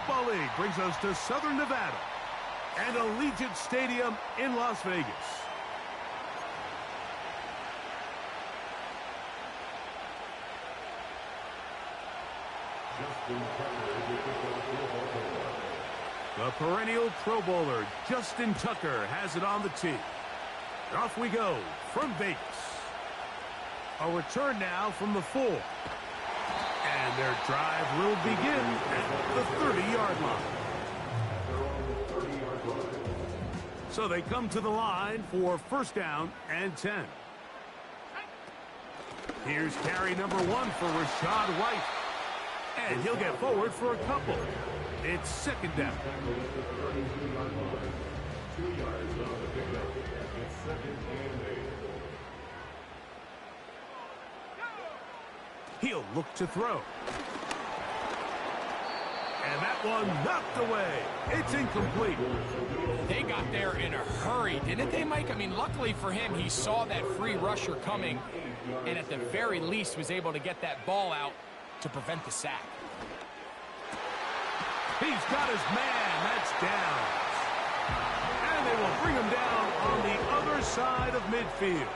Football League brings us to Southern Nevada and Allegiant Stadium in Las Vegas. The perennial Pro Bowler, Justin Tucker, has it on the tee. Off we go from Vegas. A return now from the 4. And their drive will begin at the 30-yard line. So they come to the line for first down and 10. Here's carry number 1 for Rashad White. And he'll get forward for a couple. It's second down. He'll look to throw. And that one knocked away. It's incomplete. They got there in a hurry, didn't they, Mike? I mean, luckily for him, he saw that free rusher coming and at the very least was able to get that ball out to prevent the sack. He's got his man. That's down. And they will bring him down on the other side of midfield.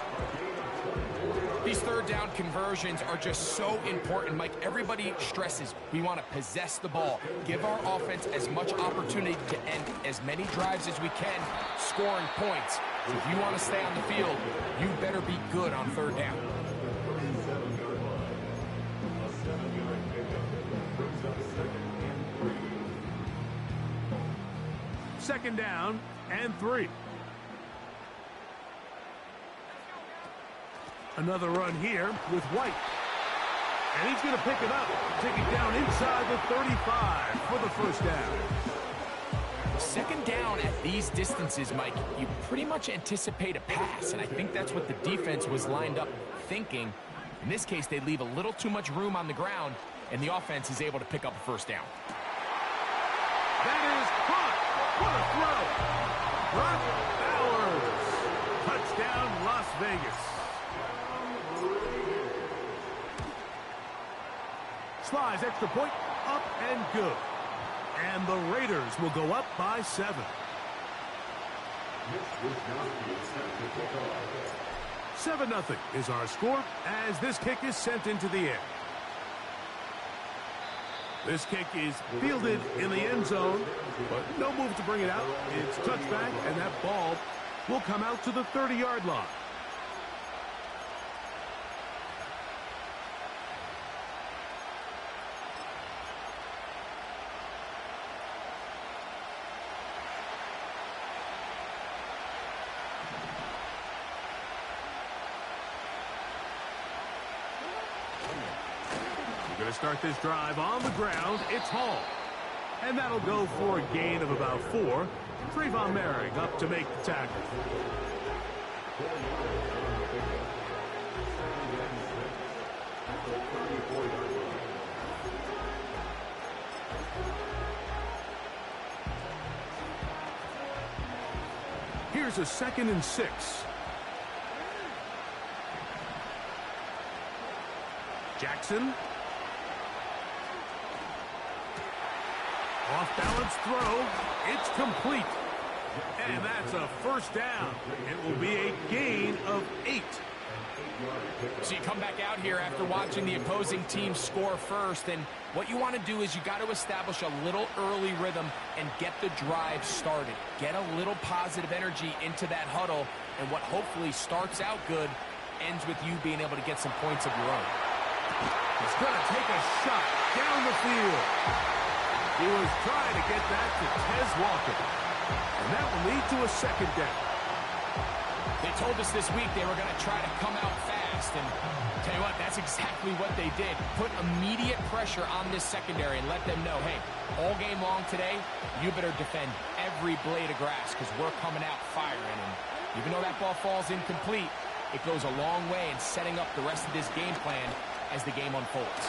These third down conversions are just so important, Mike. Everybody stresses we want to possess the ball, give our offense as much opportunity to end as many drives as we can, scoring points. So if you want to stay on the field, you better be good on third down. Second down and 3. Another run here with White. And he's going to pick it up, take it down inside the 35 for the first down. Second down at these distances, Mike, you pretty much anticipate a pass, and I think that's what the defense was lined up thinking. In this case, they leave a little too much room on the ground, and the offense is able to pick up a first down. That is caught. What a throw. Brock Bowers. Touchdown, Las Vegas. Slides extra point, up and good. And the Raiders will go up by 7. 7-0 is our score as this kick is sent into the air. This kick is fielded in the end zone, but no move to bring it out. It's touchback, and that ball will come out to the 30-yard line. Going to start this drive on the ground. It's Hall. And that'll go for a gain of about 4. Trayvon Merrick up to make the tackle. Here's a 2nd and 6. Jackson. Off-balance throw. It's complete. And that's a first down. It will be a gain of 8. So you come back out here after watching the opposing team score first, and what you want to do is you got to establish a little early rhythm and get the drive started. Get a little positive energy into that huddle, and what hopefully starts out good ends with you being able to get some points of your own. He's going to take a shot down the field. He was trying to get that to Tez Walker. And that will lead to a second down. They told us this week they were going to try to come out fast. And tell you what, that's exactly what they did. Put immediate pressure on this secondary and let them know, hey, all game long today, you better defend every blade of grass because we're coming out firing. And even though that ball falls incomplete, it goes a long way in setting up the rest of this game plan as the game unfolds.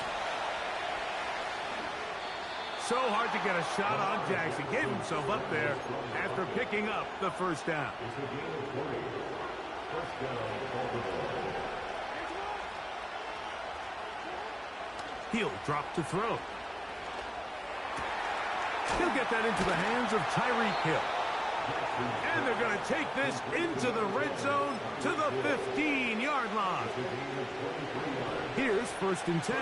So hard to get a shot on Jackson. Gave himself up there after picking up the first down. He'll drop to throw. He'll get that into the hands of Tyreek Hill. And they're going to take this into the red zone to the 15-yard line. Here's 1st and 10.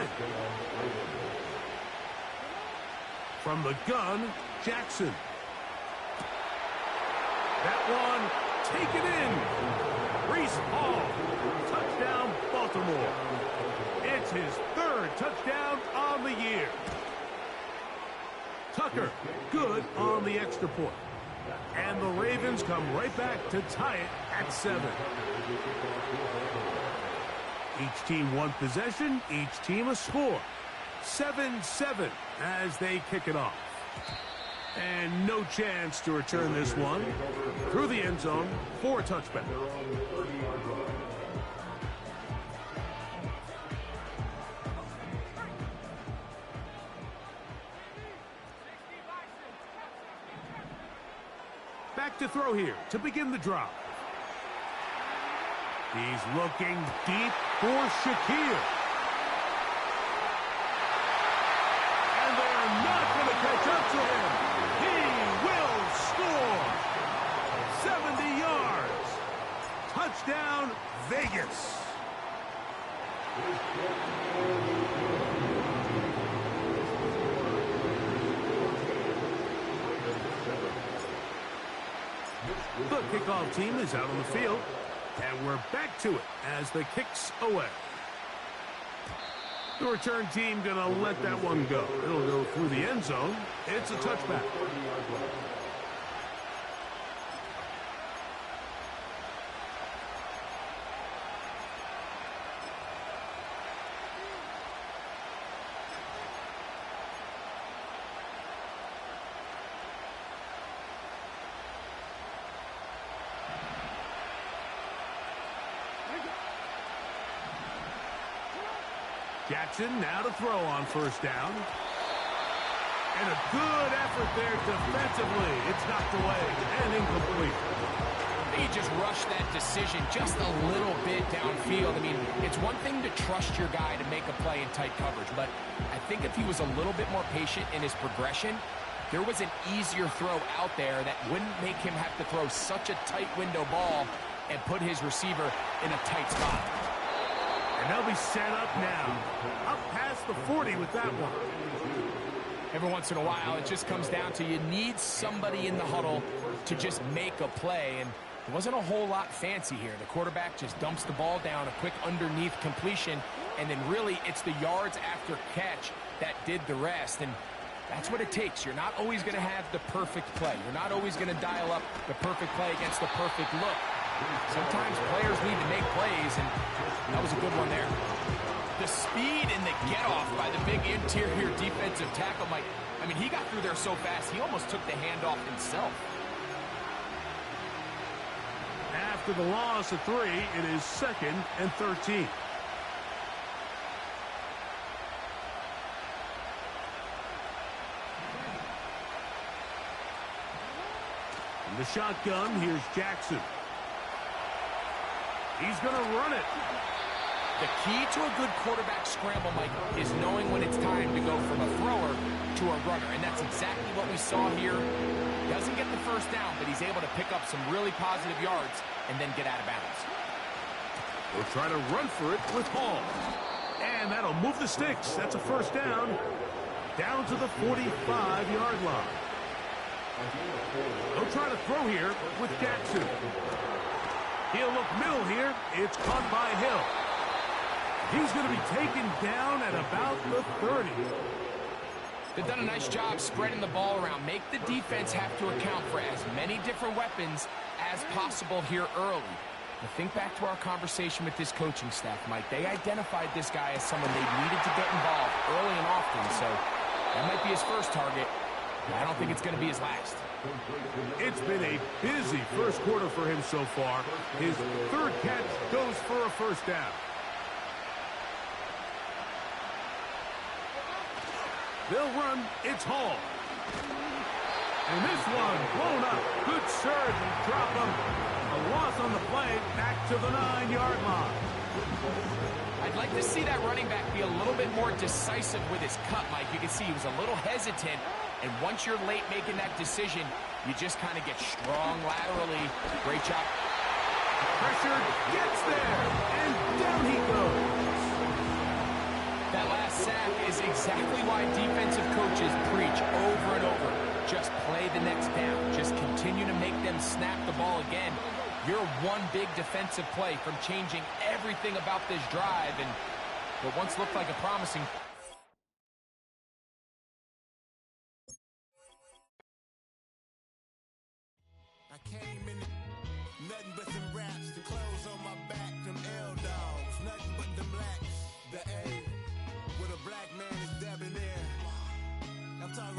From the gun, Jackson. That one taken in. Breece Hall. Touchdown, Baltimore. It's his 3rd touchdown on the year. Tucker, good on the extra point. And the Ravens come right back to tie it at 7. Each team one possession, each team a score. 7-7 as they kick it off. And no chance to return this one. Through the end zone for a touchback. Back to throw here to begin the drive. He's looking deep for Shakir. And they're not going to catch up to him. He will score. 70 yards. Touchdown, Vegas. The kickoff team is out on the field, and we're back to it as the kick's away. The return team going to let that one go. It'll go through the end zone. It's a touchback. Jackson now to throw on 1st down. And a good effort there defensively. It's knocked away and incomplete. He just rushed that decision just a little bit downfield. I mean, it's one thing to trust your guy to make a play in tight coverage, but I think if he was a little bit more patient in his progression, there was an easier throw out there that wouldn't make him have to throw such a tight window ball and put his receiver in a tight spot. And they'll be set up now. Up past the 40 with that one. Every once in a while, it just comes down to you need somebody in the huddle to just make a play. And there wasn't a whole lot fancy here. The quarterback just dumps the ball down, a quick underneath completion, and then really it's the yards after catch that did the rest. And that's what it takes. You're not always going to have the perfect play. You're not always going to dial up the perfect play against the perfect look. Sometimes players need to make plays, and that was a good one there. The speed and the get-off by the big interior defensive tackle, Mike. I mean, he got through there so fast, he almost took the handoff himself. After the loss of 3, it is 2nd and 13. In the shotgun, here's Jackson. He's going to run it. The key to a good quarterback scramble, Mike, is knowing when it's time to go from a thrower to a runner. And that's exactly what we saw here. He doesn't get the 1st down, but he's able to pick up some really positive yards and then get out of bounds. We'll try to run for it with Hall. And that'll move the sticks. That's a 1st down. Down to the 45-yard line. They'll try to throw here with Jackson. He'll look middle here. It's caught by Hill. He's going to be taken down at about the 30. They've done a nice job spreading the ball around. Make the defense have to account for as many different weapons as possible here early. But think back to our conversation with this coaching staff, Mike. They identified this guy as someone they needed to get involved early and often. So that might be his first target. I don't think it's going to be his last. It's been a busy first quarter for him so far. His 3rd catch goes for a 1st down. They'll run. It's Hall. And this one blown up. Good surge and drop him. A loss on the play back to the 9-yard line. I'd like to see that running back be a little bit more decisive with his cut, Mike. You can see he was a little hesitant And once you're late making that decision, you just kind of get strong laterally. Great job. Pressured, gets there, and down he goes. That last sack is exactly why defensive coaches preach over and over. Just play the next down. Just continue to make them snap the ball again. You're one big defensive play from changing everything about this drive, and what once looked like a promising... I came in nothing but them raps, the clothes on my back, them L-dogs, nothing but them blacks, the A, with a black man is debonair. I'm talking.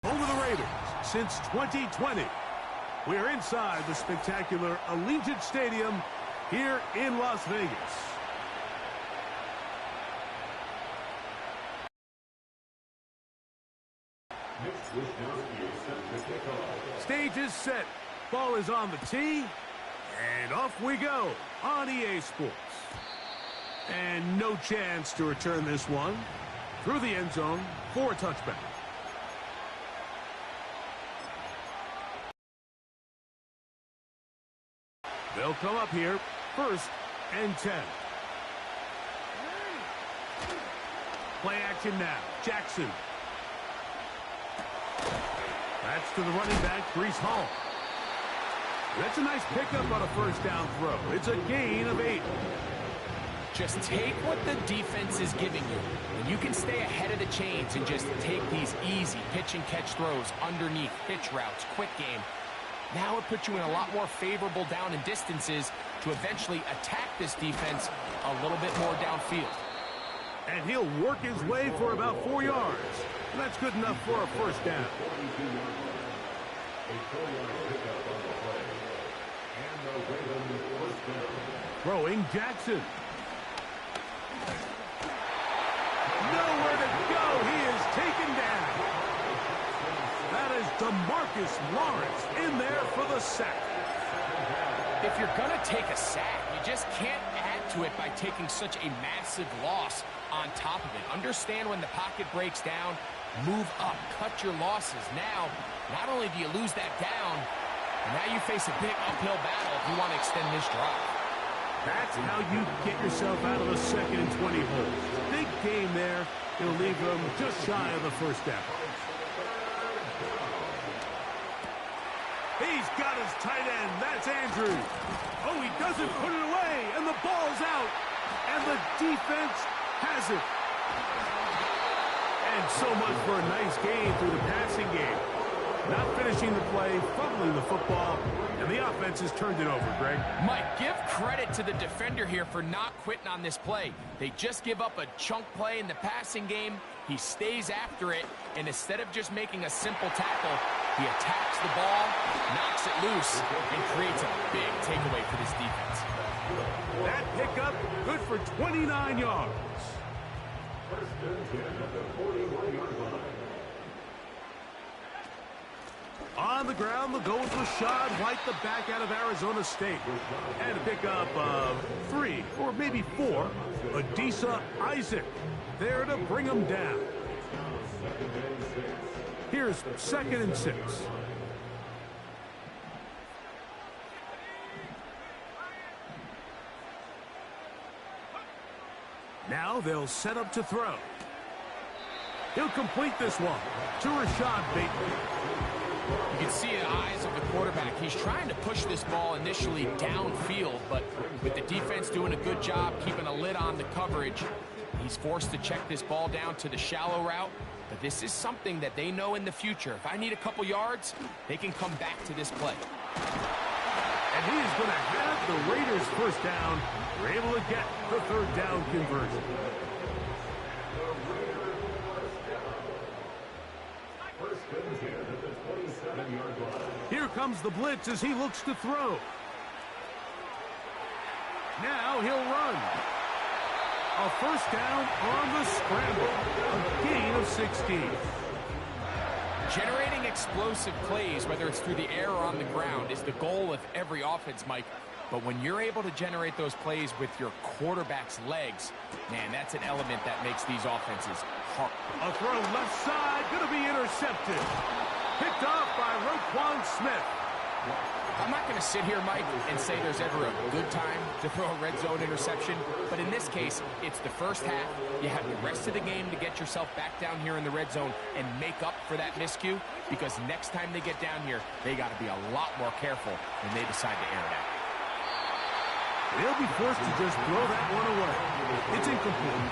Over the Raiders since 2020. We're inside the spectacular Allegiant Stadium here in Las Vegas. Stage is set. Ball is on the tee. And off we go on EA Sports. And no chance to return this one. Through the end zone for a touchback. They'll come up here, 1st and 10. Play action now. Jackson. That's to the running back, Breece Hall. That's a nice pickup on a 1st down throw. It's a gain of 8. Just take what the defense is giving you, and you can stay ahead of the chains and just take these easy pitch and catch throws underneath, hitch routes, quick game. Now it puts you in a lot more favorable down and distances to eventually attack this defense a little bit more downfield. And he'll work his way for about 4 yards. That's good enough for a 1st down. Throwing Jackson. Nowhere to go. He is taken down. That is DeMarcus Marcus Lawrence in there for the sack. If you're going to take a sack, you just can't add to it by taking such a massive loss on top of it. Understand when the pocket breaks down, move up, cut your losses. Now, not only do you lose that down, now you face a big uphill battle if you want to extend this drive. That's how you get yourself out of a 2nd and 20 hole. Big game there. It'll leave them just shy of the first down. He's got his tight end. That's Andrews. Oh, he doesn't put it away, and the ball's out. And the defense has it. And so much for a nice game through the passing game. Not finishing the play, fumbling the football, and the offense has turned it over, Greg. Mike, give credit to the defender here for not quitting on this play. They just give up a chunk play in the passing game. He stays after it, and instead of just making a simple tackle, he attacks the ball, knocks it loose, and creates a big takeaway for this defense. That pickup, good for 29 yards. On the ground, they'll go with Rashad White, the back out of Arizona State. And a pickup of 3 or maybe 4. Adisa Isaac there to bring them down. Here's 2nd and 6. Now they'll set up to throw. He'll complete this one to Rashad Bateman. You can see the eyes of the quarterback. He's trying to push this ball initially downfield, but with the defense doing a good job keeping a lid on the coverage, he's forced to check this ball down to the shallow route. But this is something that they know in the future. If I need a couple yards, they can come back to this play. And he is going to have the Raiders first down. We're able to get the 3rd down conversion. Here comes the blitz as he looks to throw. Now he'll run. A first down on the scramble. A gain of 16. Generating explosive plays, whether it's through the air or on the ground, is the goal of every offense, Mike. But when you're able to generate those plays with your quarterback's legs, man, that's an element that makes these offenses hard. A throw left side, going to be intercepted. Picked off by Roquan Smith. I'm not going to sit here, Mike, and say there's ever a good time to throw a red zone interception, but in this case, it's the first half. You have the rest of the game to get yourself back down here in the red zone and make up for that miscue, because next time they get down here, they got to be a lot more careful when they decide to air it out. They'll be forced to just throw that one away. It's incomplete.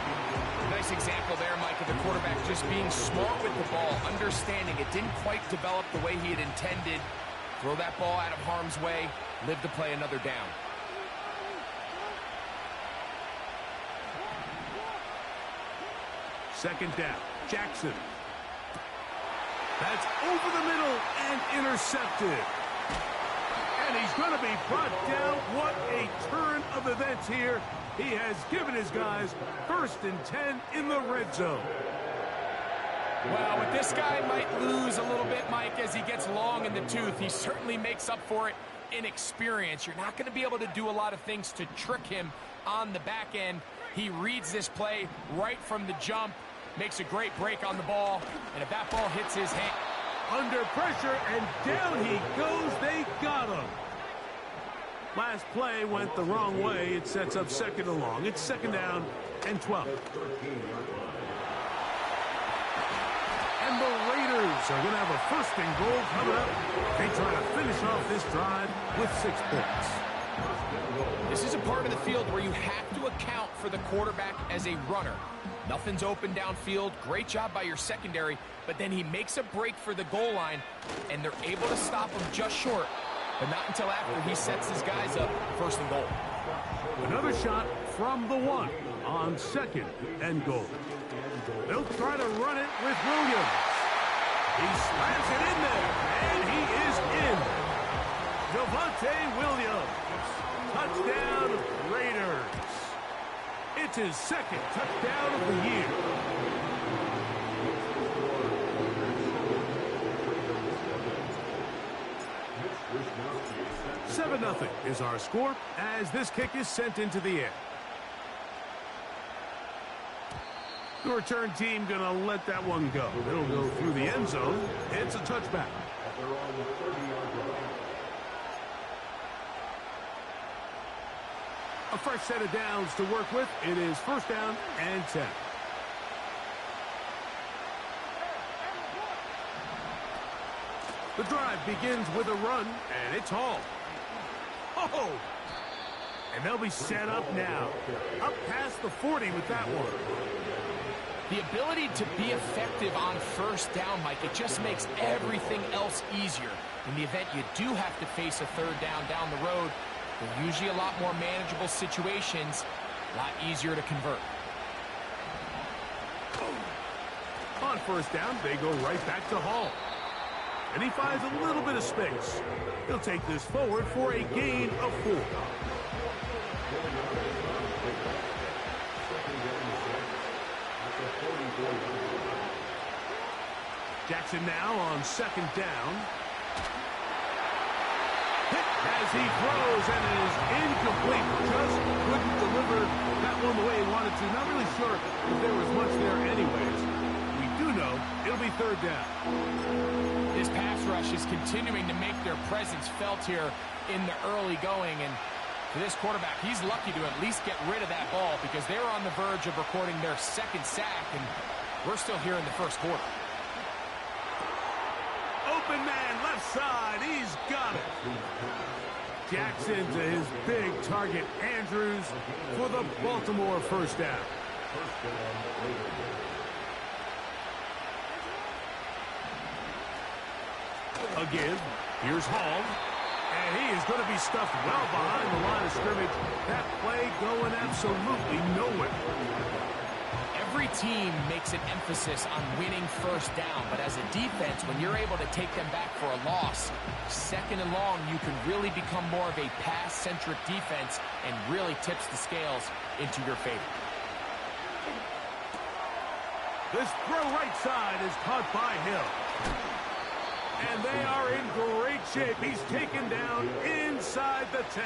Nice example there, Mike, of the quarterback just being smart with the ball, understanding it didn't quite develop the way he had intended. Throw that ball out of harm's way, live to play another down. Second down, Jackson. That's over the middle and intercepted. And he's going to be brought down. What a turn of events here. He has given his guys 1st and 10 in the red zone. Well, with this guy might lose a little bit, Mike, as he gets long in the tooth. He certainly makes up for it in experience. You're not going to be able to do a lot of things to trick him on the back end. He reads this play right from the jump, makes a great break on the ball, and if that ball hits his hand, under pressure, and down he goes. They got him. Last play went the wrong way. It sets up 2nd and long. It's 2nd down and 12. And the Raiders are going to have a 1st and goal coming up. They try to finish off this drive with 6 points. This is a part of the field where you have to account for the quarterback as a runner. Nothing's open downfield. Great job by your secondary, but then he makes a break for the goal line, and they're able to stop him just short, but not until after he sets his guys up 1st and goal. Another shot from the 1 on 2nd and goal. They'll try to run it with Williams. He slams it in there, and he is in. Javonte Williams. Touchdown, Raiders. It's his 2nd touchdown of the year. 7-0 is our score as this kick is sent into the air. The return team going to let that one go. It'll go through the end zone. It's a touchback. A fresh set of downs to work with. It is 1st down and 10. The drive begins with a run, and it's hauled. Oh! And they'll be set up now. Up past the 40 with that one. The ability to be effective on 1st down, Mike, it just makes everything else easier. In the event you do have to face a 3rd down the road, they're usually a lot more manageable situations, a lot easier to convert. On 1st down, they go right back to Hall. And he finds a little bit of space. He'll take this forward for a gain of 4. Jackson now on 2nd down. Hit as he throws, and it is incomplete. Just couldn't deliver that one the way he wanted to. Not really sure if there was much there anyways. We do know it'll be 3rd down. This pass rush is continuing to make their presence felt here in the early going, and for this quarterback, he's lucky to at least get rid of that ball because they were on the verge of recording their 2nd sack, and we're still here in the 1st quarter. Open man, left side, he's got it. Jackson to his big target, Andrews, for the Baltimore 1st down. Again, here's Hall, and he is going to be stuffed well behind the line of scrimmage. That play going absolutely nowhere. Every team makes an emphasis on winning 1st down, but as a defense, when you're able to take them back for a loss, 2nd and long, you can really become more of a pass-centric defense and really tips the scales into your favor. This throw right side is caught by Hill. And they are in great shape. He's taken down inside the 10.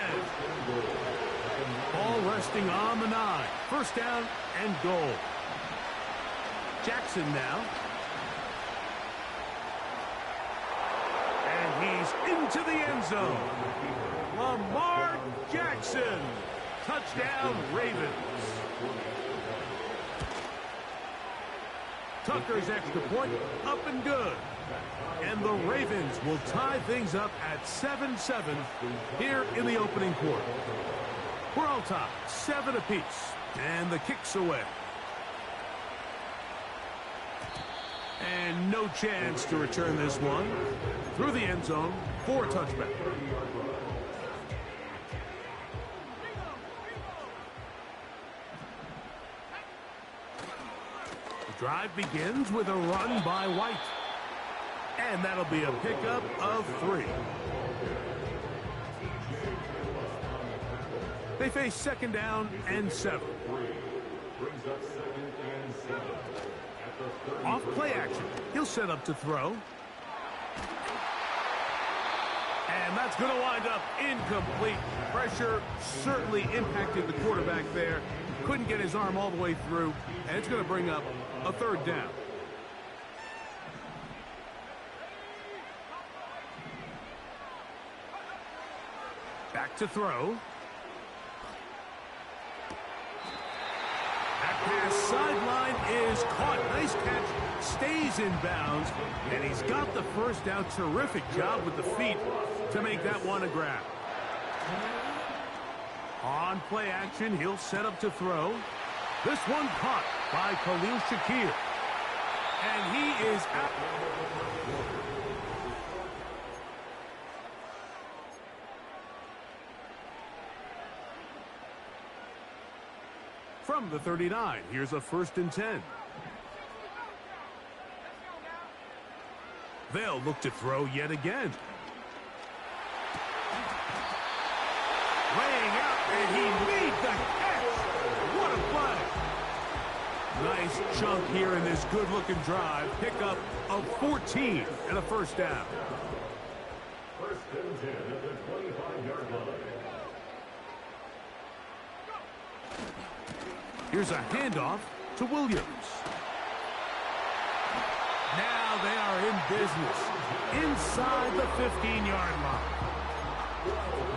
Ball resting on the 9. 1st down and goal. Jackson now. And he's into the end zone. Lamar Jackson. Touchdown, Ravens. Tucker's extra point up and good. And the Ravens will tie things up at 7-7 here in the opening quarter. We're all tied, 7 apiece, and the kick's away. And no chance to return this one through the end zone for a touchback. The drive begins with a run by White. And that'll be a pickup of 3. They face 2nd down and 7. Off play action. He'll set up to throw. And that's going to wind up incomplete. Pressure certainly impacted the quarterback there. Couldn't get his arm all the way through. And it's going to bring up a 3rd down. Back to throw. That pass sideline is caught. Nice catch. Stays in bounds. And he's got the 1st down. Terrific job with the feet to make that one a grab. On play action, he'll set up to throw. This one caught by Khalil Shakir. And he is out. From the 39, here's a 1st and 10. They'll look to throw yet again. Laying out, and he made the catch. What a play. Nice chunk here in this good-looking drive. Pickup of 14 and a 1st down. 1st and 10 at the 25-yard line. Here's a handoff to Williams. Now they are in business inside the 15-yard line.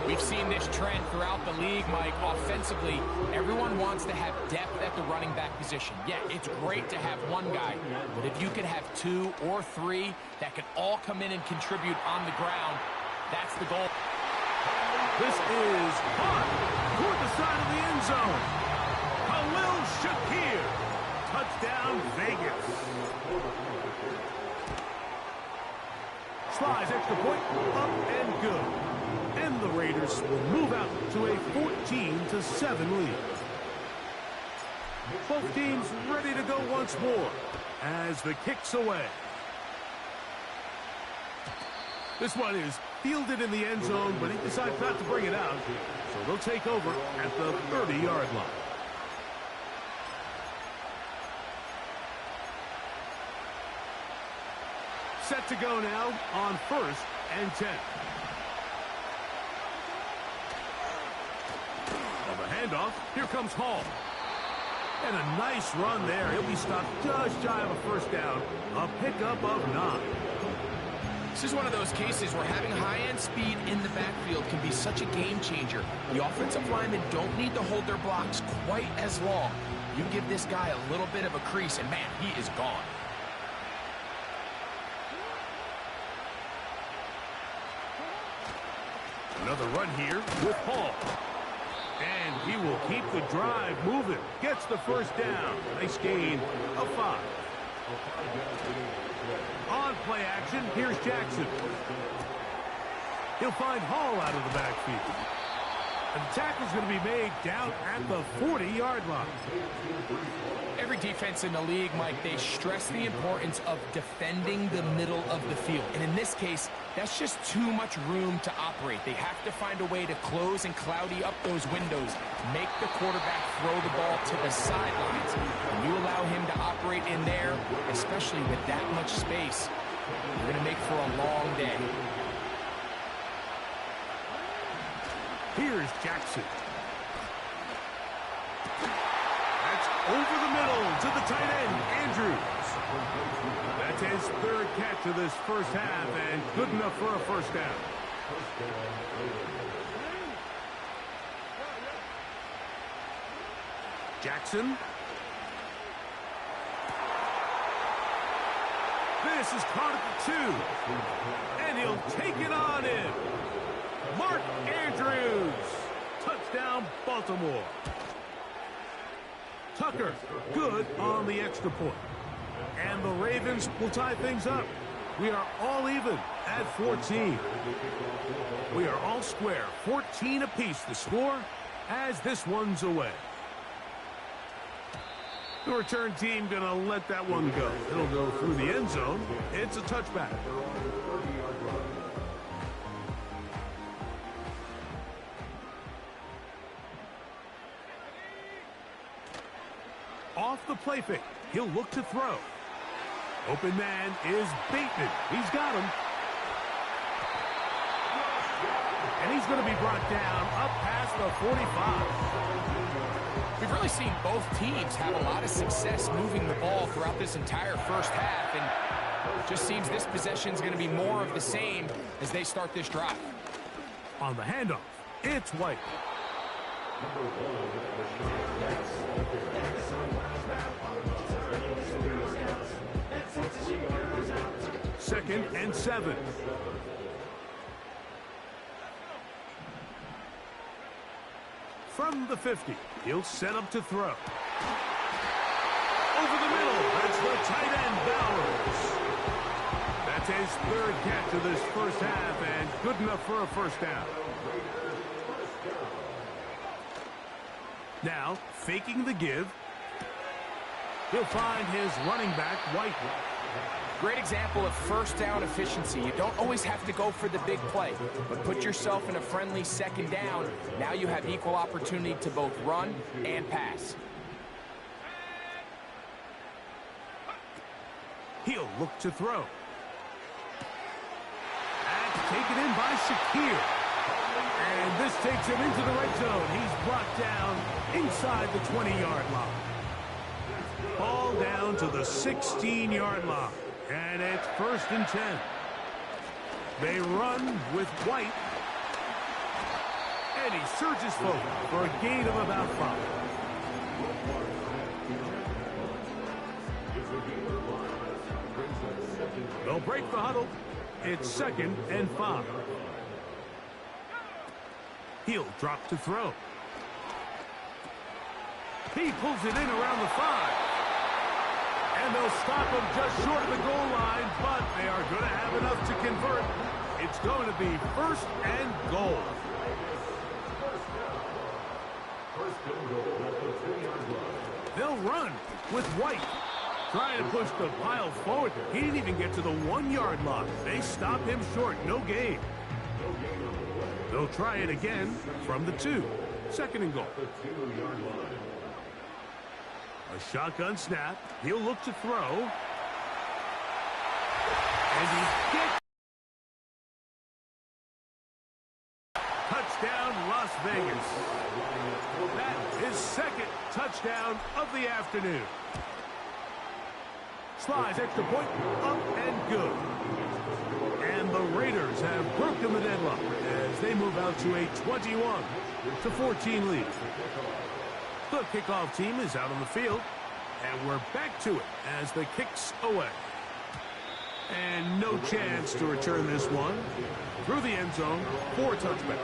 We've seen this trend throughout the league, Mike. Offensively, everyone wants to have depth at the running back position. Yeah, it's great to have one guy, but if you could have two or three that can all come in and contribute on the ground, that's the goal. This is caught toward the side of the end zone. Khalil Shakir. Touchdown, Vegas. Slides extra point, up and good. And the Raiders will move out to a 14-7 lead. Both teams ready to go once more as the kick's away. This one is fielded in the end zone, but he decides not to bring it out. So they'll take over at the 30-yard line. Set to go now on 1st and 10. On the handoff, here comes Hall. And a nice run there. He'll be stopped just shy of a first down. A pickup of 9. This is one of those cases where having high-end speed in the backfield can be such a game changer. The offensive linemen don't need to hold their blocks quite as long. You give this guy a little bit of a crease, and man, he is gone. Another run here with Hall. And he will keep the drive moving. Gets the first down. Nice gain of 5. On play action, here's Jackson. He'll find Hall out of the backfield. And the tackle's going to be made down at the 40-yard line. Every defense in the league, Mike, they stress the importance of defending the middle of the field. And in this case, that's just too much room to operate. They have to find a way to close and cloudy up those windows, make the quarterback throw the ball to the sidelines. When you allow him to operate in there, especially with that much space, you're going to make for a long day. Here's Jackson. That's over the middle to the tight end, Andrews. That's his 3rd catch of this first half and good enough for a first down. Jackson. This is caught at the 2. And he'll take it on in. Mark Andrews. Touchdown, Baltimore. Tucker, good on the extra point. And the Ravens will tie things up. We are all even at 14. We are all square, 14 apiece the score as this one's away. The return team going to let that one go. It'll go through the end zone. It's a touchback. Off the play fake, he'll look to throw. Open man is Bateman. He's got him. And he's going to be brought down up past the 45. We've really seen both teams have a lot of success moving the ball throughout this entire first half, and it just seems this possession is going to be more of the same as they start this drive. On the handoff, it's White. 2nd and 7. From the 50, he'll set up to throw. Over the middle, that's the tight end, Bowers. That's his 3rd catch of this first half, and good enough for a first down. Now, faking the give. He'll find his running back, White. Great example of first down efficiency. You don't always have to go for the big play, but put yourself in a friendly 2nd down. Now you have equal opportunity to both run and pass. He'll look to throw. That's taken in by Shakir. And this takes him into the red zone. He's brought down inside the 20-yard line. Ball down to the 16-yard line. And it's 1st and 10. They run with White. And he surges forward for a gain of about 5. They'll break the huddle. It's 2nd and 5. He'll drop to throw. He pulls it in around the 5. And they'll stop him just short of the goal line, but they are going to have enough to convert. It's going to be 1st and goal. They'll run with White. Trying to push the pile forward. He didn't even get to the 1-yard line. They stop him short. No gain. They'll try it again from the 2. 2nd and goal. A shotgun snap. He'll look to throw. And he gets... Touchdown, Las Vegas. That is 2nd touchdown of the afternoon. Slides extra point, up and good. And the Raiders have broken the deadlock as they move out to a 21-14 lead. The kickoff team is out on the field, and we're back to it as the kick's away. And no chance to return this one through the end zone for a touchback.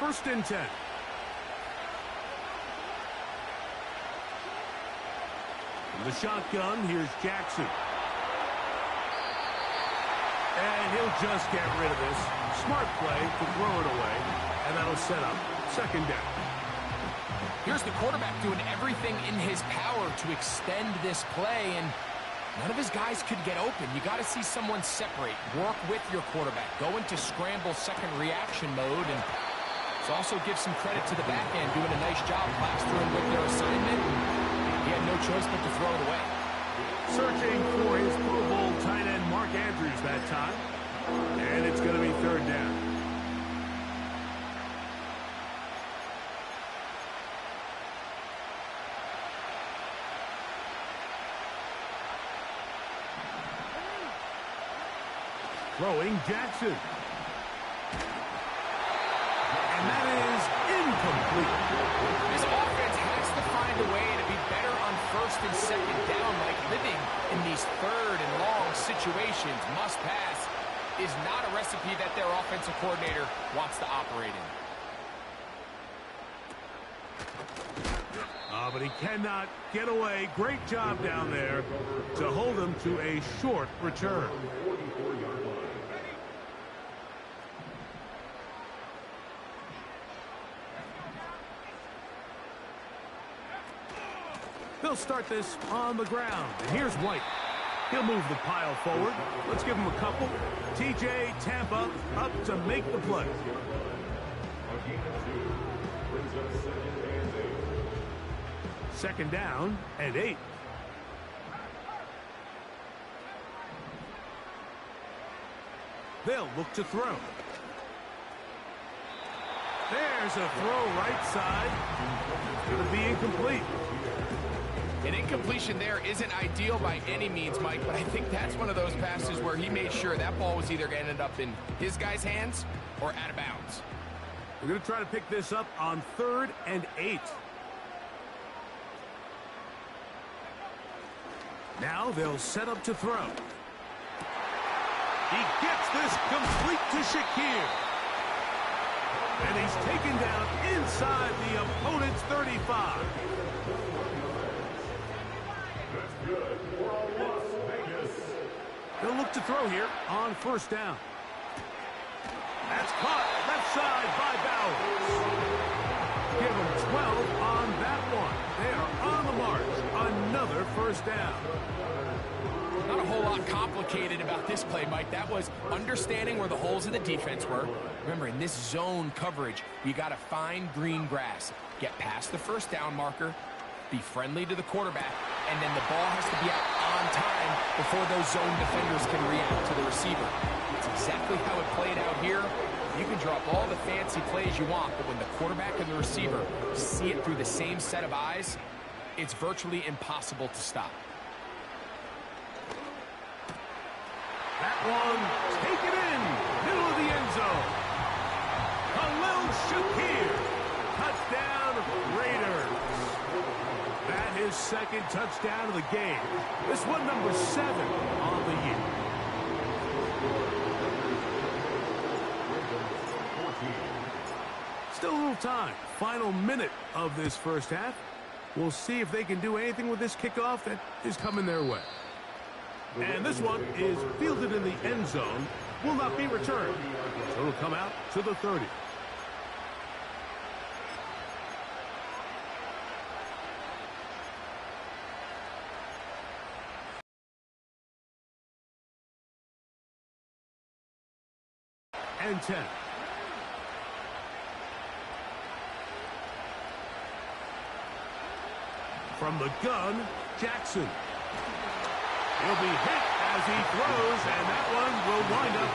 First and 10. From the shotgun, here's Jackson. And he'll just get rid of this. Smart play to throw it away. And that'll set up 2nd down. Here's the quarterback doing everything in his power to extend this play, and none of his guys could get open. You got to see someone separate, work with your quarterback, go into scramble second reaction mode, and also give some credit to the back end, doing a nice job plastering with their assignment. He had no choice but to throw it away. Searching for his Pro Bowl tight end Mark Andrews that time. And it's going to be 3rd down. Throwing Jackson. And that is incomplete. This offense has to find a way to be better on 1st and 2nd down, like living in these 3rd and long situations. Must pass is not a recipe that their offensive coordinator wants to operate in. But he cannot get away. Great job down there to hold him to a short return. They'll start this on the ground. And here's White. He'll move the pile forward. Let's give him a couple. TJ Tampa up to make the play. Second down and 8. They'll look to throw. There's a throw right side. It's going to be incomplete. An incompletion there isn't ideal by any means, Mike, but I think that's one of those passes where he made sure that ball was either going to end up in his guy's hands or out of bounds. We're going to try to pick this up on 3rd and 8. Now they'll set up to throw. He gets this complete to Shakir. And he's taken down inside the opponent's 35. They'll look to throw here on 1st down. That's caught left side by Bowers. Give them 12 on that one. They are on the march. Another 1st down. Not a whole lot complicated about this play, Mike. That was understanding where the holes in the defense were. Remember, in this zone coverage, you got to find green grass. Get past the 1st down marker, be friendly to the quarterback, and then the ball has to be out on time before those zone defenders can react to the receiver. It's exactly how it played out here. You can draw up all the fancy plays you want, but when the quarterback and the receiver see it through the same set of eyes, it's virtually impossible to stop. That one, take it in, middle of the end zone. Khalil Shakir, touchdown Raiders. That is second touchdown of the game. This one number 7 on the year. Still a little time. Final minute of this first half. We'll see if they can do anything with this kickoff that is coming their way. And this one is fielded in the end zone. Will not be returned. So it'll come out to the 30. And 10. From the gun, Jackson. He'll be hit as he throws, and that one will wind up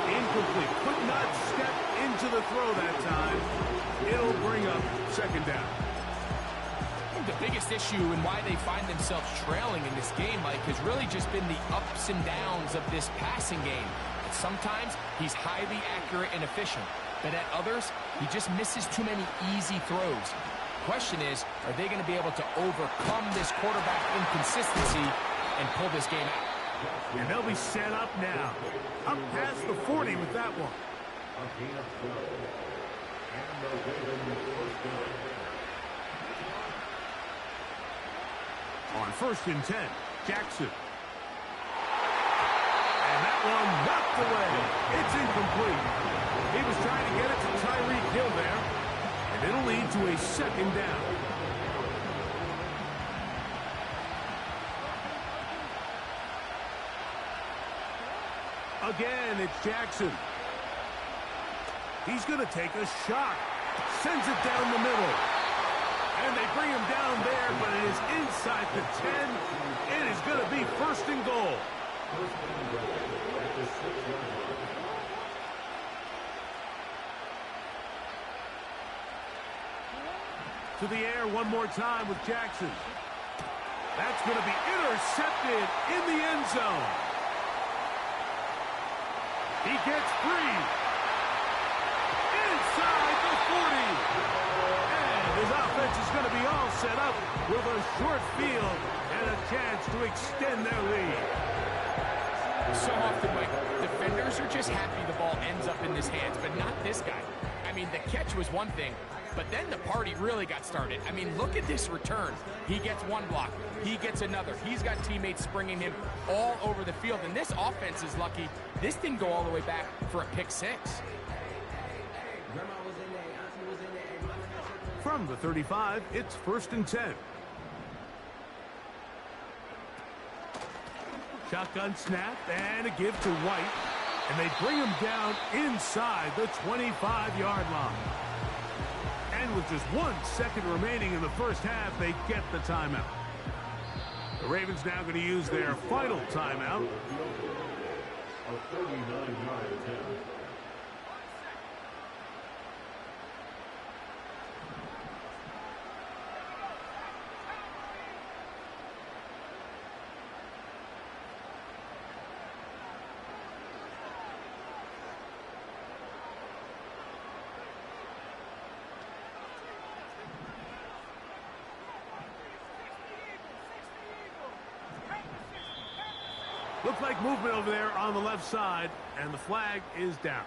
incomplete. Could not step into the throw that time. It'll bring up second down. I think the biggest issue and why they find themselves trailing in this game, Mike, has really just been the ups and downs of this passing game. And sometimes he's highly accurate and efficient, but at others, he just misses too many easy throws. Question is, are they going to be able to overcome this quarterback inconsistency and pull this game out? And they'll be set up now. Up past the 40 with that one. On 1st and 10, Jackson. And that one knocked away. It's incomplete. He was trying to get it to Tyreek Hill there. And it'll lead to a second down. Again, it's Jackson. He's going to take a shot. Sends it down the middle. And they bring him down there, but it is inside the 10. It is going to be 1st and goal. To the air one more time with Jackson. That's going to be intercepted in the end zone. He gets free. Inside the 40. And his offense is going to be all set up with a short field and a chance to extend their lead. So often, Mike, defenders are just happy the ball ends up in his hands, but not this guy. I mean, the catch was one thing, but then the party really got started. I mean, look at this return. He gets one block. He gets another. He's got teammates springing him all over the field, and this offense is lucky. This didn't go all the way back for a pick 6. From the 35, it's 1st and 10. Shotgun snap and a give to White. And they bring him down inside the 25-yard line. And with just 1 second remaining in the first half, they get the timeout. The Ravens now going to use their final timeout. A 39-yard attempt. Looks like movement over there on the left side, and the flag is down.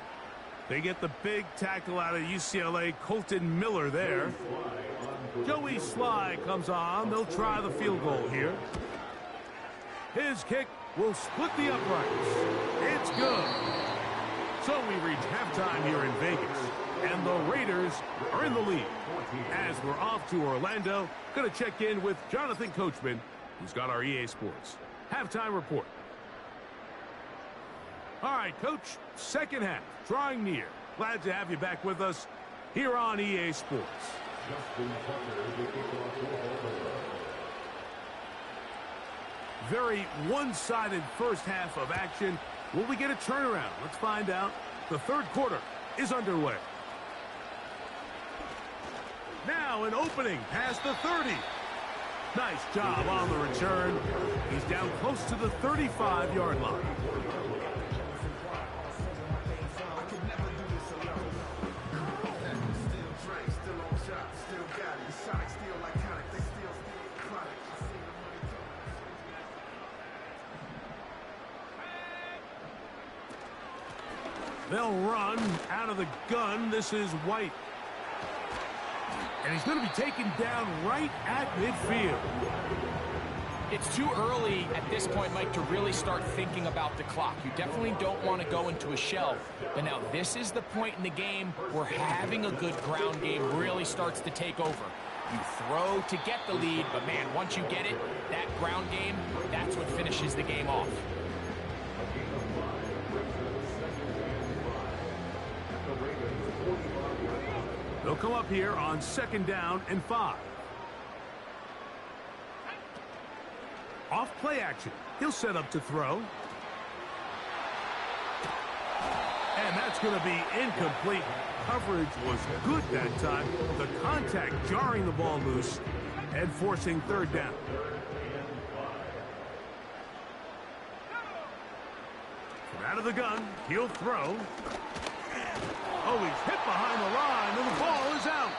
They get the big tackle out of UCLA, Colton Miller there. Joey Sly comes on. They'll try the field goal here. His kick will split the uprights. It's good. So we reach halftime here in Vegas, and the Raiders are in the lead. As we're off to Orlando, going to check in with Jonathan Coachman, who's got our EA Sports halftime report. All right, Coach, second half, drawing near. Glad to have you back with us here on EA Sports. Very one-sided first half of action. Will we get a turnaround? Let's find out. The third quarter is underway. Now an opening past the 30. Nice job on the return. He's down close to the 35-yard line. They'll run out of the gun. This is White. And he's going to be taken down right at midfield. It's too early at this point, Mike, to really start thinking about the clock. You definitely don't want to go into a shell. But now this is the point in the game where having a good ground game really starts to take over. You throw to get the lead, but man, once you get it, that ground game, that's what finishes the game off. They'll come up here on 2nd down and 5. Off play action. He'll set up to throw. And that's going to be incomplete. Coverage was good that time. The contact jarring the ball loose and forcing 3rd down. From out of the gun, he'll throw. Oh, he's hit behind the line, and the ball is out.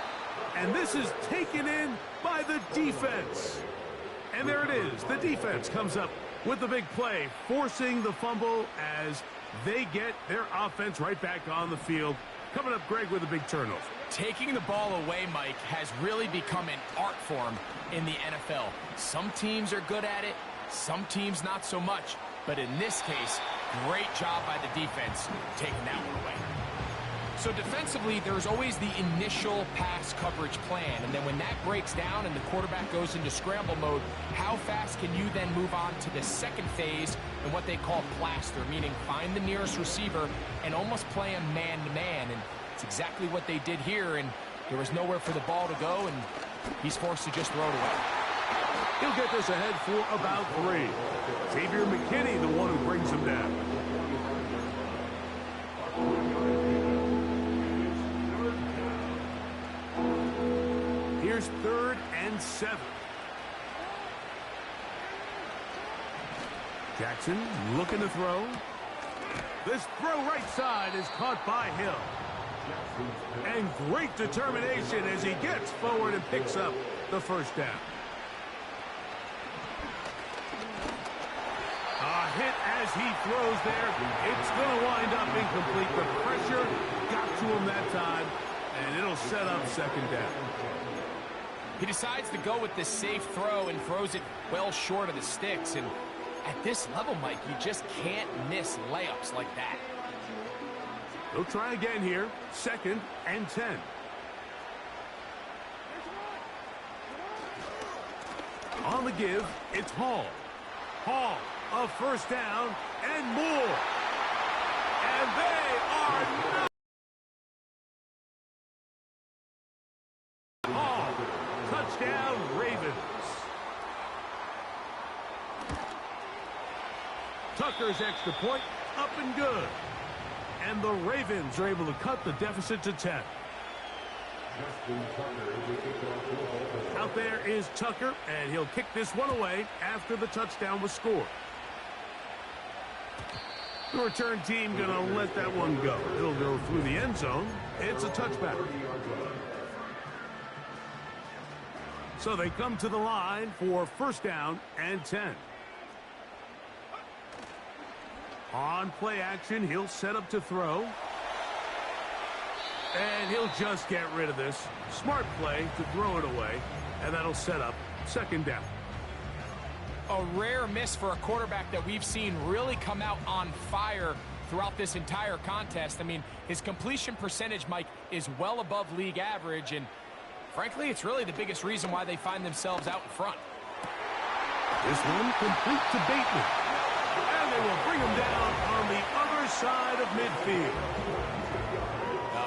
And this is taken in by the defense. And there it is. The defense comes up with the big play, forcing the fumble as they get their offense right back on the field. Coming up, Greg, with a big turnover. Taking the ball away, Mike, has really become an art form in the NFL. Some teams are good at it, some teams not so much. But in this case, great job by the defense taking that one away. So defensively, there's always the initial pass coverage plan, and then when that breaks down and the quarterback goes into scramble mode, how fast can you then move on to the second phase and what they call plaster, meaning find the nearest receiver and almost play him man-to-man, and it's exactly what they did here, and there was nowhere for the ball to go, and he's forced to just throw it away. He'll get this ahead for about 3. Xavier McKinney, the one who brings him down. Here's 3rd and 7. Jackson looking to throw. This throw right side is caught by Hill. And great determination as he gets forward and picks up the 1st down. A hit as he throws there. It's going to wind up incomplete. The pressure got to him that time, and it'll set up 2nd down. He decides to go with this safe throw and throws it well short of the sticks. And at this level, Mike, you just can't miss layups like that. They'll try again here. 2nd and 10. On the give, it's Hall. Hall, a 1st down and more. And they are not. Hall, touchdown Ravens. Tucker's extra point up and good. And the Ravens are able to cut the deficit to 10. Out there is Tucker, and he'll kick this one away after the touchdown was scored. The return team going to let that one go. It'll go through the end zone. It's a touchback. So they come to the line for 1st down and 10. On play action, he'll set up to throw. And he'll just get rid of this. Smart play to throw it away. And that'll set up 2nd down. A rare miss for a quarterback that we've seen really come out on fire throughout this entire contest. I mean, his completion percentage, Mike, is well above league average. And frankly, it's really the biggest reason why they find themselves out in front. This one complete to Bateman. And they will bring him down on the other side of midfield.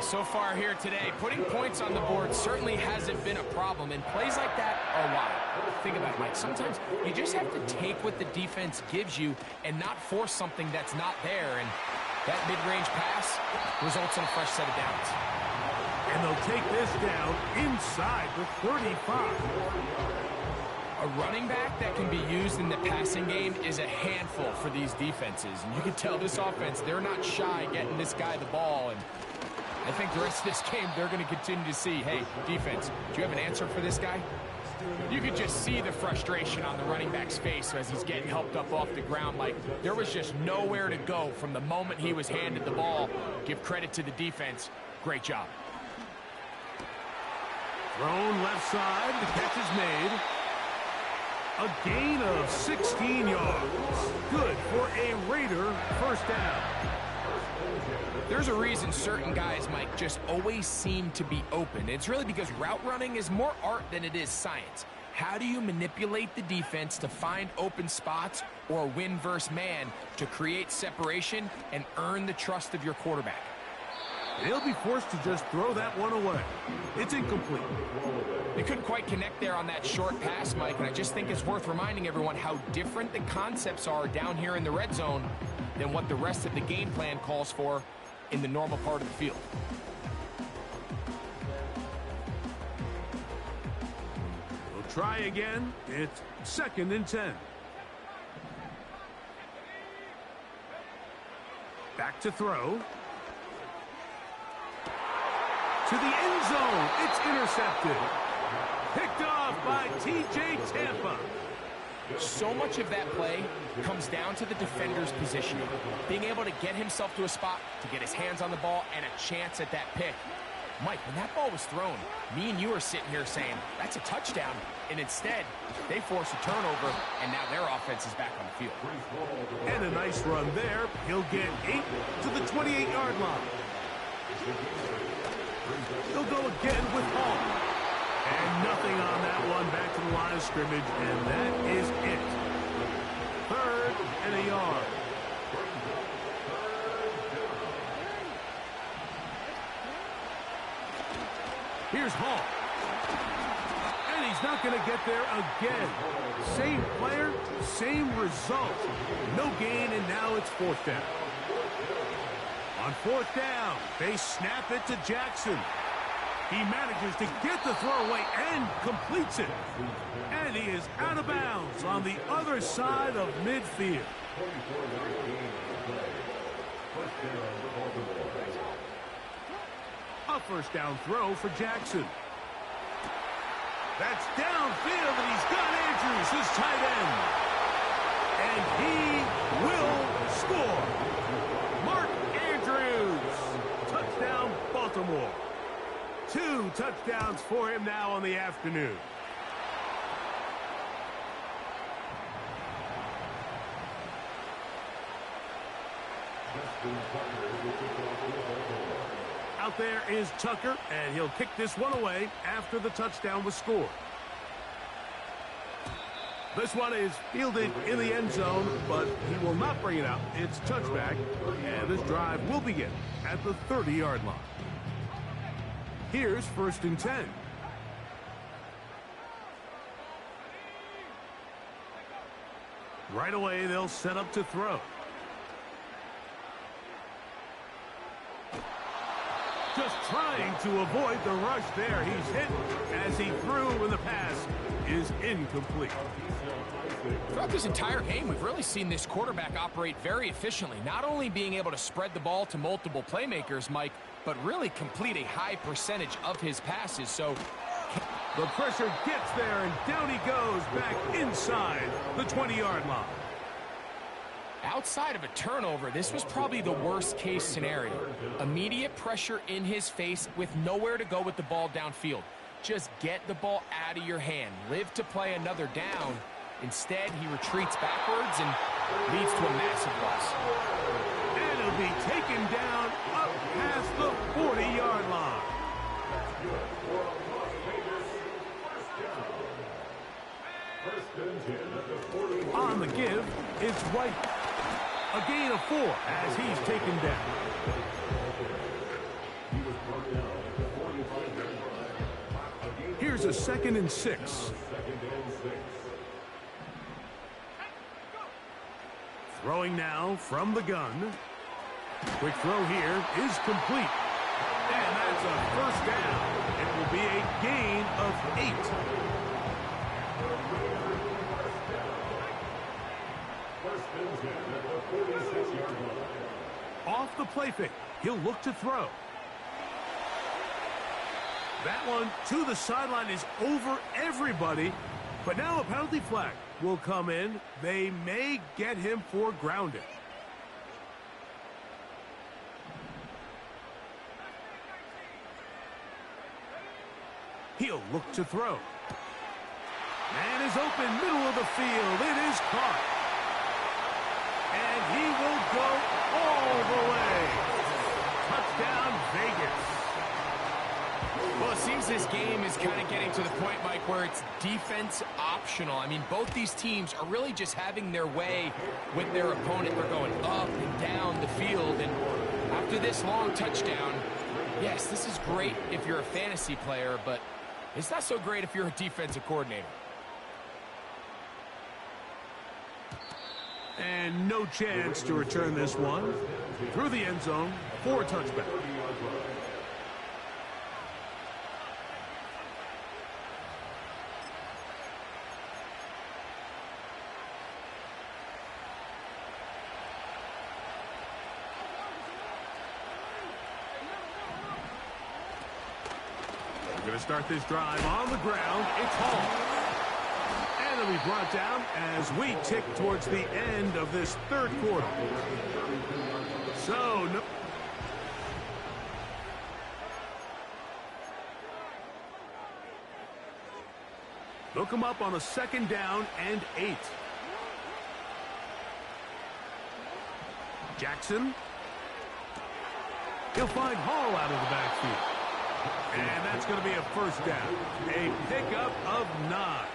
so far here today, putting points on the board certainly hasn't been a problem, and plays like that are why. Think about it, Mike. Sometimes you just have to take what the defense gives you and not force something that's not there, and that mid-range pass results in a fresh set of downs. And they'll take this down inside the 35. A running back that can be used in the passing game is a handful for these defenses. And you can tell this offense, they're not shy getting this guy the ball. And I think the rest of this game, they're going to continue to see, hey, defense, do you have an answer for this guy? You could just see the frustration on the running back's face as he's getting helped up off the ground. Like, there was just nowhere to go from the moment he was handed the ball. Give credit to the defense. Great job. Thrown left side. The catch is made. A gain of 16 yards. Good for a Raider first down. There's a reason certain guys, Mike, just always seem to be open. It's really because route running is more art than it is science. How do you manipulate the defense to find open spots or win versus man to create separation and earn the trust of your quarterback? They'll be forced to just throw that one away. It's incomplete. They couldn't quite connect there on that short pass, Mike, and I just think it's worth reminding everyone how different the concepts are down here in the red zone than what the rest of the game plan calls for in the normal part of the field. We'll try again. It's 2nd and 10. Back to throw. To the end zone. It's intercepted. Picked off by T.J. Tampa. So much of that play comes down to the defender's positioning, being able to get himself to a spot, to get his hands on the ball, and a chance at that pick. Mike, when that ball was thrown, me and you are sitting here saying, that's a touchdown, and instead, they force a turnover, and now their offense is back on the field. And a nice run there. He'll get 8 to the 28-yard line. He'll go again with Hall. And nothing on that one. Back to the line of scrimmage, and that is it. 3rd and a yard. Here's Hall. And he's not going to get there again. Same player, same result. No gain, and now it's 4th down. On 4th down, they snap it to Jackson. He manages to get the throw away and completes it. And he is out of bounds on the other side of midfield. A 1st down throw for Jackson. That's downfield, and he's got Andrews, his tight end. And he will score. Mark Andrews. Touchdown, Baltimore. 2 touchdowns for him now on the afternoon. Out there is Tucker, and he'll kick this one away after the touchdown was scored. This one is fielded in the end zone, but he will not bring it out. It's touchback, and this drive will begin at the 30-yard line. Here's 1st and 10. Right away, they'll set up to throw. Just trying to avoid the rush there. He's hit as he threw when the pass is incomplete. Throughout this entire game, we've really seen this quarterback operate very efficiently, not only being able to spread the ball to multiple playmakers, Mike, but really complete a high percentage of his passes. So the pressure gets there, and down he goes back inside the 20-yard line. Outside of a turnover, this was probably the worst-case scenario. Immediate pressure in his face with nowhere to go with the ball downfield. Just get the ball out of your hand. Live to play another down. Instead, he retreats backwards and leads to a massive loss. And he'll be taken down up past the 40-yard line. On the give, it's White. A gain of 4 as he's taken down. Here's a 2nd and 6. Throwing now from the gun. Quick throw here is complete. And that's a first down. It will be a gain of 8. Off the play fake. He'll look to throw. That one to the sideline is over everybody. But now a penalty flag will come in. They may get him for grounding. He'll look to throw. Man is open, middle of the field. It is caught. And he will go all the way. Touchdown, Vegas. Well, it seems this game is kind of getting to the point, Mike, where it's defense optional. I mean, both these teams are really just having their way with their opponent. They're going up and down the field. And after this long touchdown, yes, this is great if you're a fantasy player, but it's not so great if you're a defensive coordinator. And no chance to return this one. Through the end zone for a touchback. We're going to start this drive on the ground. It's Hall. And it'll be brought down as we tick towards the end of this third quarter. So, no. They'll come up on a 2nd down and 8. Jackson. He'll find Hall out of the backfield. And that's going to be a first down. A pickup of 9.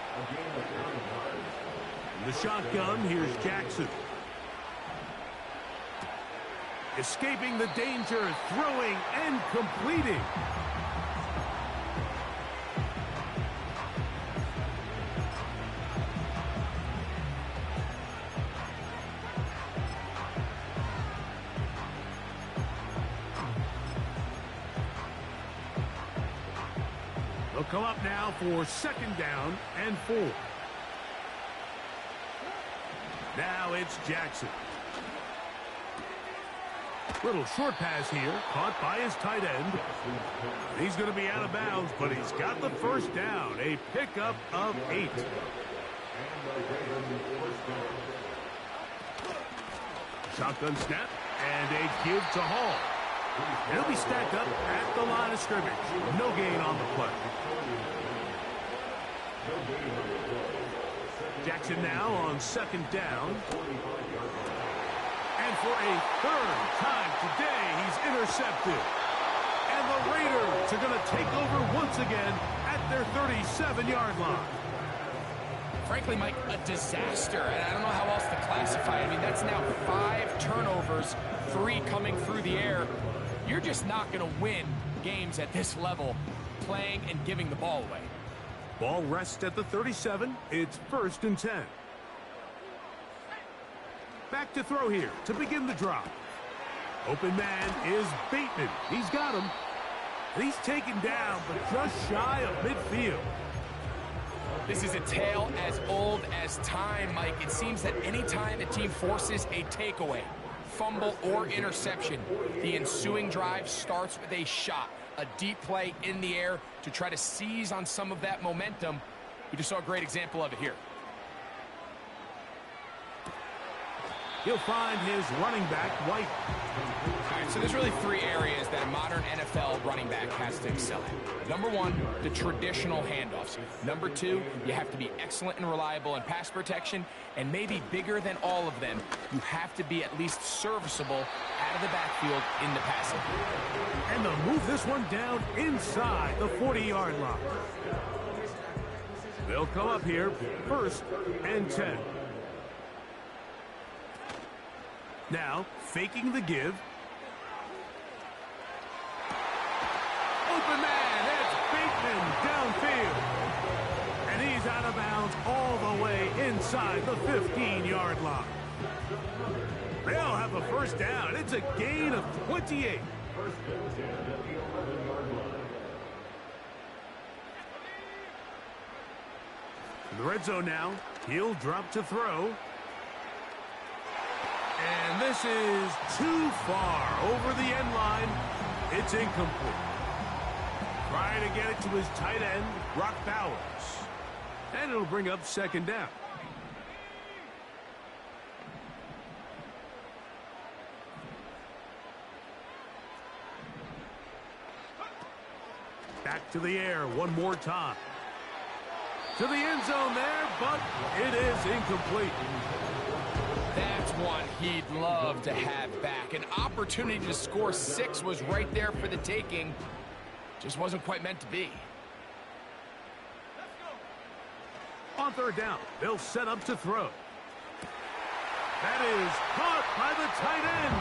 In the shotgun, here's Jackson. Escaping the danger, throwing and completing. They'll come up now for 2nd down and 4. Now it's Jackson. Little short pass here, caught by his tight end. He's going to be out of bounds, but he's got the first down. A pickup of 8. Shotgun snap and a give to Hall. He'll be stacked up at the line of scrimmage. No gain on the play. Jackson now on 2nd down. And for a 3rd time today, he's intercepted. And the Raiders are going to take over once again at their 37-yard line. Frankly, Mike, a disaster, and I don't know how else to classify it. I mean, that's now 5 turnovers, 3 coming through the air. You're just not going to win games at this level playing and giving the ball away. Ball rests at the 37. It's 1st and 10. Back to throw here to begin the drop. Open man is Bateman. He's got him. And he's taken down, but just shy of midfield. This is a tale as old as time, Mike. It seems that any time a team forces a takeaway, fumble, or interception, the ensuing drive starts with a shot, a deep play in the air to try to seize on some of that momentum. We just saw a great example of it here. He'll find his running back, White. All right, so there's really 3 areas that a modern NFL running back has to excel at. Number 1, the traditional handoffs. Number 2, you have to be excellent and reliable in pass protection. And maybe bigger than all of them, you have to be at least serviceable out of the backfield in the passing. And they'll move this one down inside the 40-yard line. They'll come up here, 1st and 10. Now, faking the give. open man. It's Bateman downfield. And he's out of bounds all the way inside the 15-yard line. They'll have a first down. It's a gain of 28. In the red zone now. He'll drop to throw. And this is too far over the end line. It's incomplete. Trying to get it to his tight end, Brock Bowers. And it'll bring up second down. Back to the air one more time. To the end zone there, but it is incomplete. That's one he'd love to have back. An opportunity to score 6 was right there for the taking. Just wasn't quite meant to be. On third down, they'll set up to throw. That is caught by the tight end.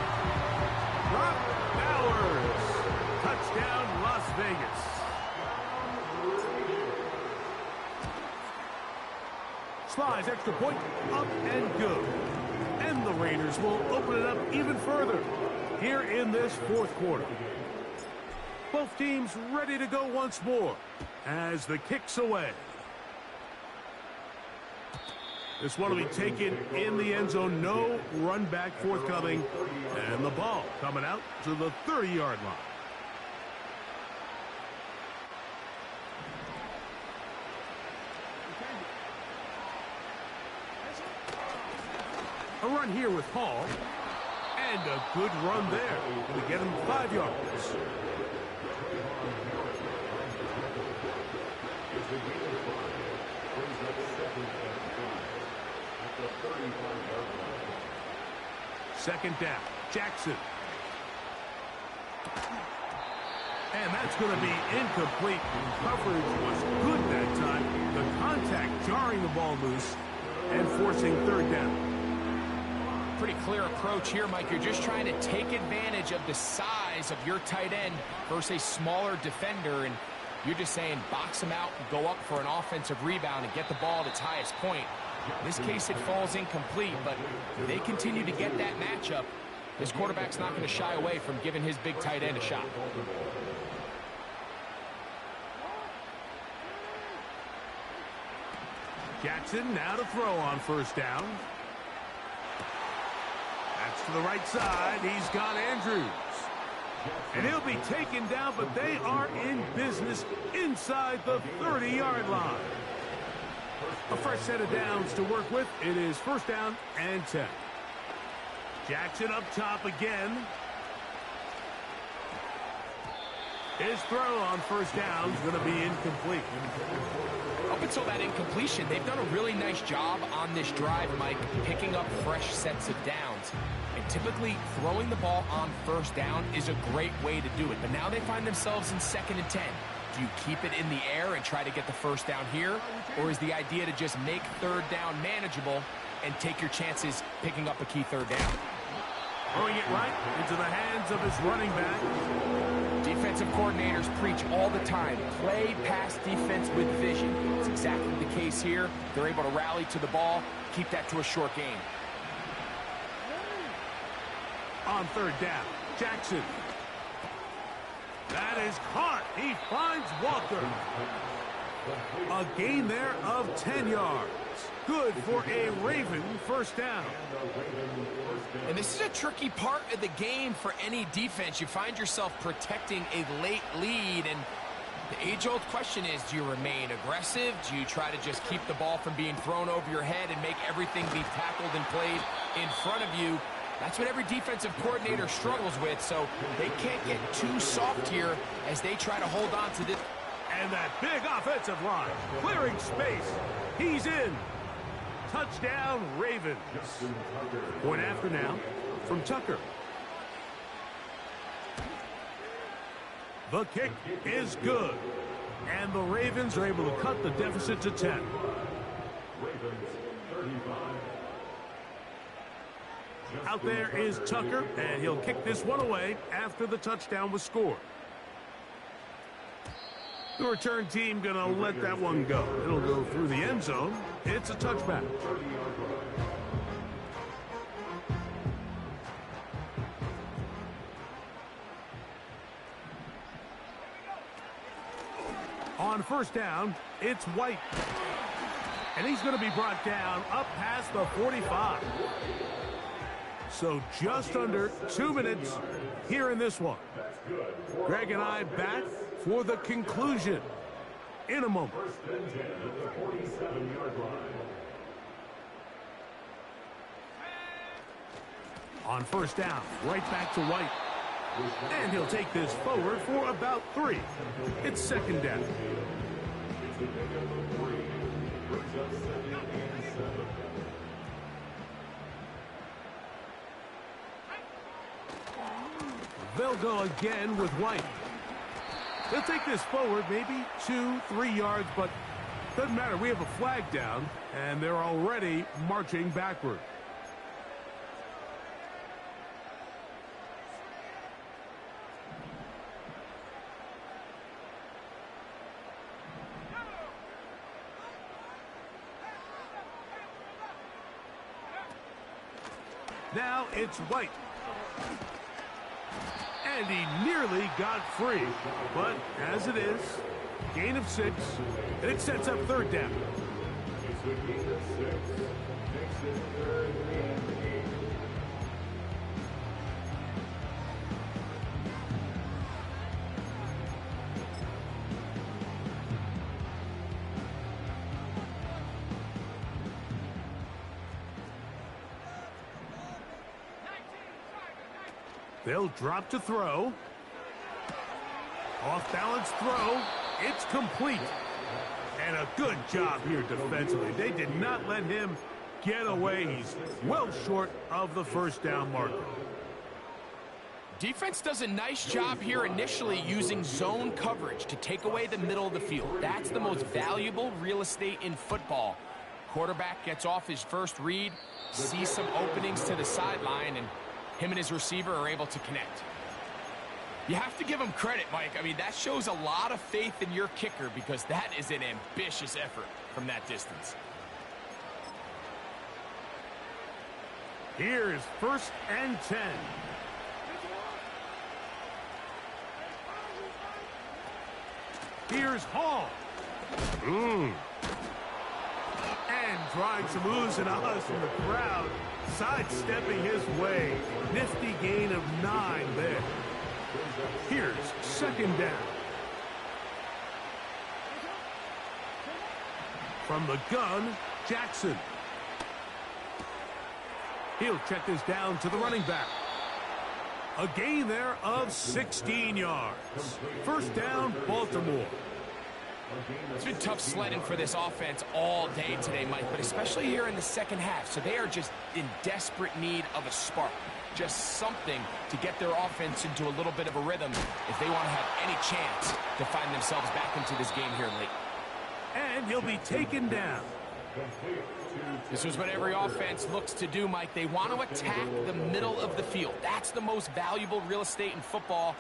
Brock Bowers. Touchdown, Las Vegas. Slides extra point, up and good. And the Raiders will open it up even further here in this fourth quarter. Both teams ready to go once more as the kick's away. This one will be taken in the end zone. No run back forthcoming. And the ball coming out to the 30-yard line. A run here with Hall. And a good run there. Going to get him 5 yards. Second down. Jackson. And that's going to be incomplete. Coverage was good that time. The contact jarring the ball loose and forcing third down. Pretty clear approach here, Mike. You're just trying to take advantage of the size of your tight end versus a smaller defender, and you're just saying box him out and go up for an offensive rebound and get the ball at its highest point. In this case, it falls incomplete, but if they continue to get that matchup, his quarterback's not going to shy away from giving his big tight end a shot. Jackson now to throw on first down. That's to the right side. He's got Andrews. And he'll be taken down, but they are in business inside the 30-yard line. A fresh set of downs to work with. It is first down and 10. Jackson up top again. His throw on first down is going to be incomplete. Up until that incompletion, they've done a really nice job on this drive, Mike, picking up fresh sets of downs. And typically, throwing the ball on first down is a great way to do it. But now they find themselves in second and 10. Do you keep it in the air and try to get the first down here? Or is the idea to just make third down manageable and take your chances picking up a key third down? Throwing it right into the hands of his running back. Defensive coordinators preach all the time, play pass defense with vision. It's exactly the case here. They're able to rally to the ball, keep that to a short game. On third down, Jackson. That is caught. He finds Walker. A gain there of 10 yards. Good for a Raven first down. And this is a tricky part of the game for any defense. You find yourself protecting a late lead, and the age-old question is, do you remain aggressive? Do you try to just keep the ball from being thrown over your head and make everything be tackled and played in front of you? That's what every defensive coordinator struggles with, so they can't get too soft here as they try to hold on to this. And that big offensive line, clearing space. He's in. Touchdown, Ravens. Point after now from Tucker. The kick is good. And the Ravens are able to cut the deficit to 10. Out there is Tucker, and he'll kick this one away after the touchdown was scored. The return team going to let that one go. It'll go through the end zone. It's a touchback. On first down, it's White. And he's going to be brought down up past the 45. So just under 2 minutes here in this one. Greg and I back for the conclusion in a moment. On first down, right back to White. And he'll take this forward for about 3. It's second down. They'll go again with White. They'll take this forward maybe 2-3 yards, but doesn't matter. We have a flag down, and they're already marching backward. Now it's White. And he nearly got free. But as it is, gain of 6, and it sets up third down. They'll drop to throw. Off-balance throw. It's complete. And a good job here defensively. They did not let him get away. He's well short of the first down marker. Defense does a nice job here initially using zone coverage to take away the middle of the field. That's the most valuable real estate in football. Quarterback gets off his first read, sees some openings to the sideline, and him and his receiver are able to connect. You have to give him credit, Mike. I mean, that shows a lot of faith in your kicker because that is an ambitious effort from that distance. Here's first and 10. Here's Hall. And trying some oohs and ahs from the crowd, sidestepping his way. Nifty gain of 9 there. Here's second down. From the gun, Jackson. He'll check this down to the running back. A gain there of 16 yards. First down, Baltimore. It's been tough sledding for this offense all day today, Mike, but especially here in the second half. So they are just in desperate need of a spark. Just something to get their offense into a little bit of a rhythm if they want to have any chance to find themselves back into this game here late. And he'll be taken down. This is what every offense looks to do, Mike. They want to attack the middle of the field. That's the most valuable real estate in football.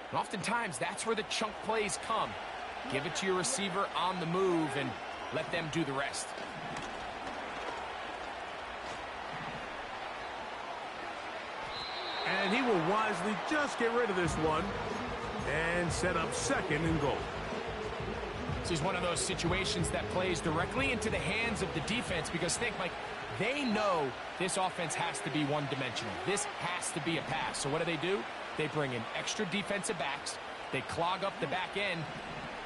And oftentimes, that's where the chunk plays come. Give it to your receiver on the move and let them do the rest. And he will wisely just get rid of this one and set up second and goal. This is one of those situations that plays directly into the hands of the defense because think, Mike, they know this offense has to be one-dimensional. This has to be a pass. So what do? They bring in extra defensive backs. They clog up the back end.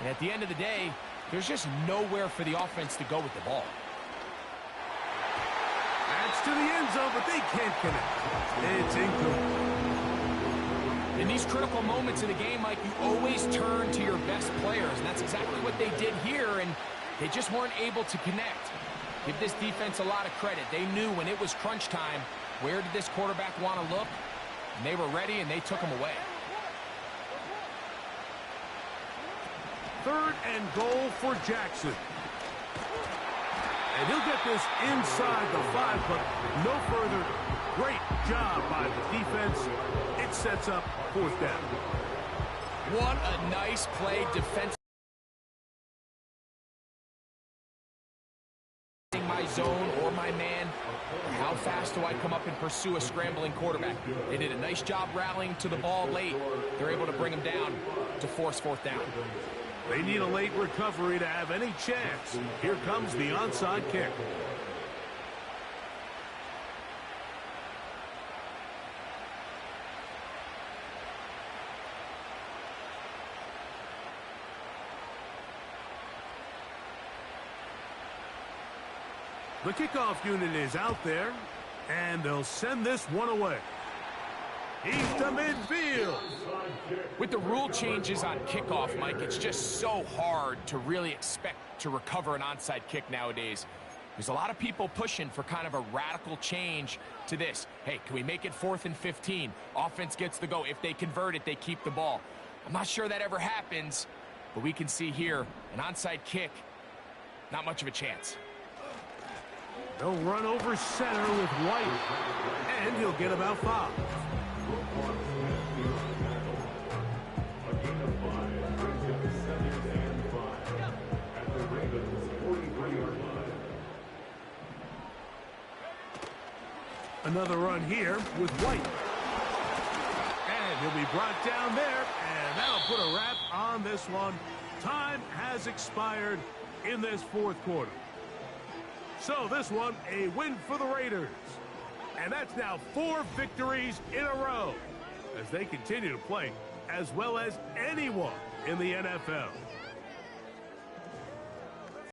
And at the end of the day, there's just nowhere for the offense to go with the ball. That's to the end zone, but they can't connect. It's incomplete. In these critical moments in the game, Mike, you always turn to your best players, and that's exactly what they did here, and they just weren't able to connect. Give this defense a lot of credit. They knew when it was crunch time, where did this quarterback want to look? And they were ready, and they took him away. Third and goal for Jackson. And he'll get this inside the 5, but no further. Great job by the defense. It sets up fourth down. What a nice play defensively. zone or my man, or how fast do I come up and pursue a scrambling quarterback? They did a nice job rallying to the ball late. They're able to bring him down to force fourth down. They need a late recovery to have any chance. Here comes the onside kick. The kickoff unit is out there, and they'll send this one away. He's to midfield. With the rule changes on kickoff, Mike, it's just so hard to really expect to recover an onside kick nowadays. There's a lot of people pushing for kind of a radical change to this. Hey, can we make it 4th and 15? Offense gets the go. If they convert it, they keep the ball. I'm not sure that ever happens, but we can see here an onside kick, not much of a chance. They'll run over center with White, and he'll get about 5. Another run here with White. And he'll be brought down there, and that'll put a wrap on this one. Time has expired in this 4th quarter. So this one, a win for the Raiders. And that's now 4 victories in a row as they continue to play as well as anyone in the NFL.